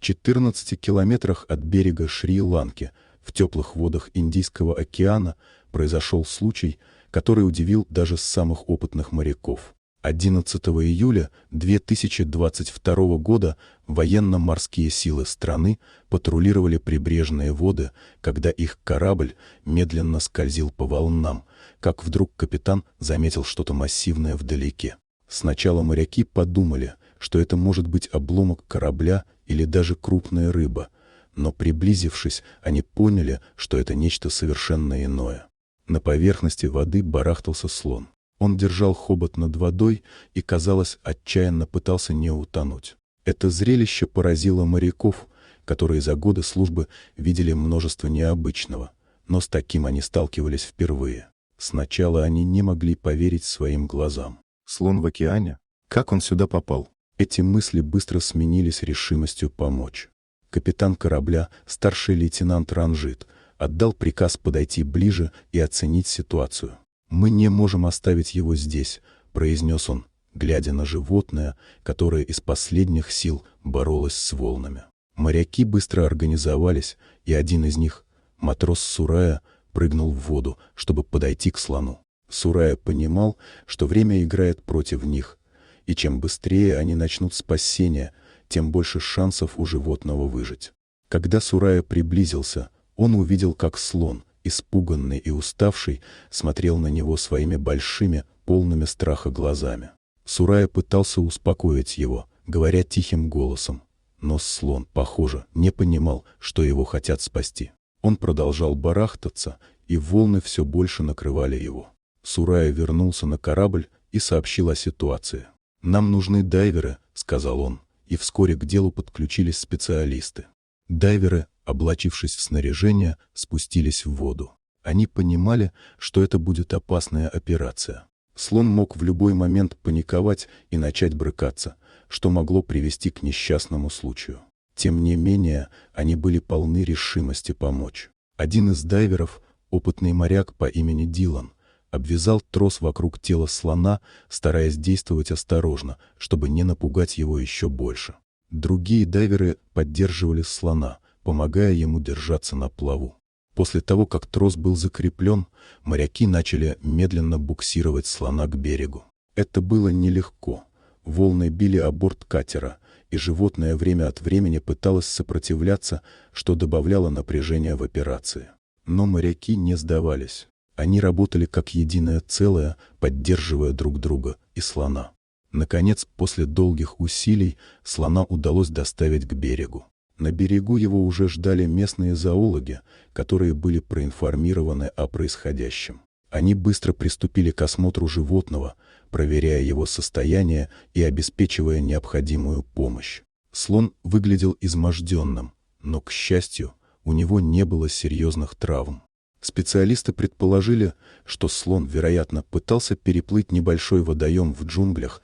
14 километрах от берега Шри-Ланки, в теплых водах Индийского океана, произошел случай, который удивил даже самых опытных моряков. 11 июля 2022 года военно-морские силы страны патрулировали прибрежные воды, когда их корабль медленно скользил по волнам, как вдруг капитан заметил что-то массивное вдалеке. Сначала моряки подумали, что это может быть обломок корабля или даже крупная рыба, но приблизившись, они поняли, что это нечто совершенно иное. На поверхности воды барахтался слон. Он держал хобот над водой и, казалось, отчаянно пытался не утонуть. Это зрелище поразило моряков, которые за годы службы видели множество необычного, но с таким они сталкивались впервые. Сначала они не могли поверить своим глазам. Слон в океане? Как он сюда попал? Эти мысли быстро сменились решимостью помочь. Капитан корабля, старший лейтенант Ранжит, отдал приказ подойти ближе и оценить ситуацию. «Мы не можем оставить его здесь», — произнес он, глядя на животное, которое из последних сил боролось с волнами. Моряки быстро организовались, и один из них, матрос Сурая, прыгнул в воду, чтобы подойти к слону. Сурая понимал, что время играет против них, и чем быстрее они начнут спасение, тем больше шансов у животного выжить. Когда Сурая приблизился, он увидел, как слон, испуганный и уставший, смотрел на него своими большими, полными страха глазами. Сурая пытался успокоить его, говоря тихим голосом, но слон, похоже, не понимал, что его хотят спасти. Он продолжал барахтаться, и волны все больше накрывали его. Сурая вернулся на корабль и сообщил о ситуации. «Нам нужны дайверы», — сказал он, и вскоре к делу подключились специалисты. Дайверы, облачившись в снаряжение, спустились в воду. Они понимали, что это будет опасная операция. Слон мог в любой момент паниковать и начать брыкаться, что могло привести к несчастному случаю. Тем не менее, они были полны решимости помочь. Один из дайверов, опытный моряк по имени Дилан, обвязал трос вокруг тела слона, стараясь действовать осторожно, чтобы не напугать его еще больше. Другие дайверы поддерживали слона, помогая ему держаться на плаву. После того, как трос был закреплен, моряки начали медленно буксировать слона к берегу. Это было нелегко. Волны били о борт катера, и животное время от времени пыталось сопротивляться, что добавляло напряжения в операции. Но моряки не сдавались. Они работали как единое целое, поддерживая друг друга и слона. Наконец, после долгих усилий, слона удалось доставить к берегу. На берегу его уже ждали местные зоологи, которые были проинформированы о происходящем. Они быстро приступили к осмотру животного, проверяя его состояние и обеспечивая необходимую помощь. Слон выглядел изможденным, но, к счастью, у него не было серьезных травм. Специалисты предположили, что слон, вероятно, пытался переплыть небольшой водоем в джунглях,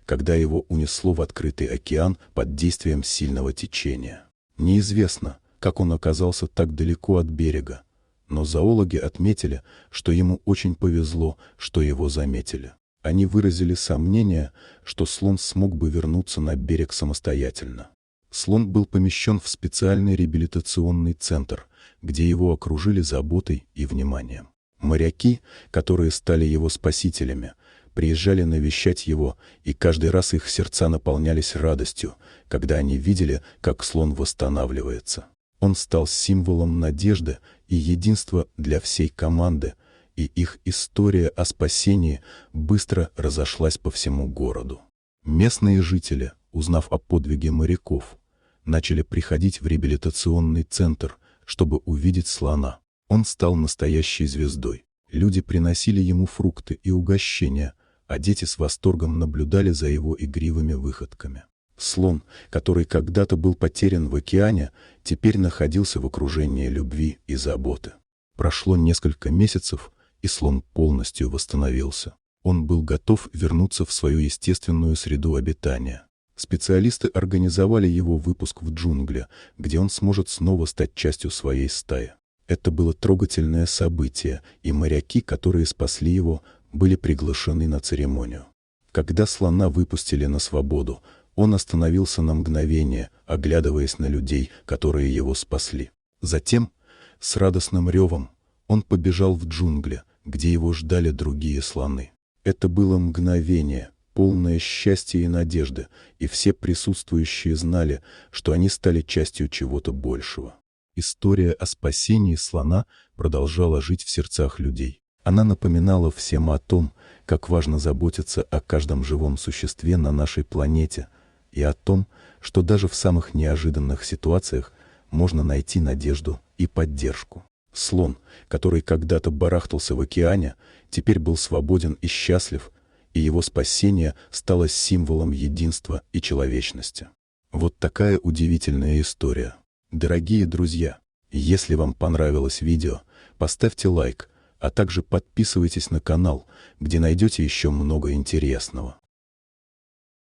когда его унесло в открытый океан под действием сильного течения. Неизвестно, как он оказался так далеко от берега, но зоологи отметили, что ему очень повезло, что его заметили. Они выразили сомнение, что слон смог бы вернуться на берег самостоятельно. Слон был помещен в специальный реабилитационный центр, где его окружили заботой и вниманием. Моряки, которые стали его спасителями, приезжали навещать его, и каждый раз их сердца наполнялись радостью, когда они видели, как слон восстанавливается. Он стал символом надежды и единства для всей команды, и их история о спасении быстро разошлась по всему городу. Местные жители, узнав о подвиге моряков, начали приходить в реабилитационный центр, чтобы увидеть слона. Он стал настоящей звездой. Люди приносили ему фрукты и угощения, а дети с восторгом наблюдали за его игривыми выходками. Слон, который когда-то был потерян в океане, теперь находился в окружении любви и заботы. Прошло несколько месяцев, и слон полностью восстановился. Он был готов вернуться в свою естественную среду обитания. Специалисты организовали его выпуск в джунгли, где он сможет снова стать частью своей стаи. Это было трогательное событие, и моряки, которые спасли его, были приглашены на церемонию. Когда слона выпустили на свободу, Он остановился на мгновение, оглядываясь на людей, которые его спасли. Затем, с радостным ревом, он побежал в джунгли, где его ждали другие слоны. Это было мгновение, полное счастья и надежды, и все присутствующие знали, что они стали частью чего-то большего. История о спасении слона продолжала жить в сердцах людей. Она напоминала всем о том, как важно заботиться о каждом живом существе на нашей планете, и о том, что даже в самых неожиданных ситуациях можно найти надежду и поддержку. Слон, который когда-то барахтался в океане, теперь был свободен и счастлив, и его спасение стало символом единства и человечности. Вот такая удивительная история. Дорогие друзья, если вам понравилось видео, поставьте лайк, а также подписывайтесь на канал, где найдете еще много интересного.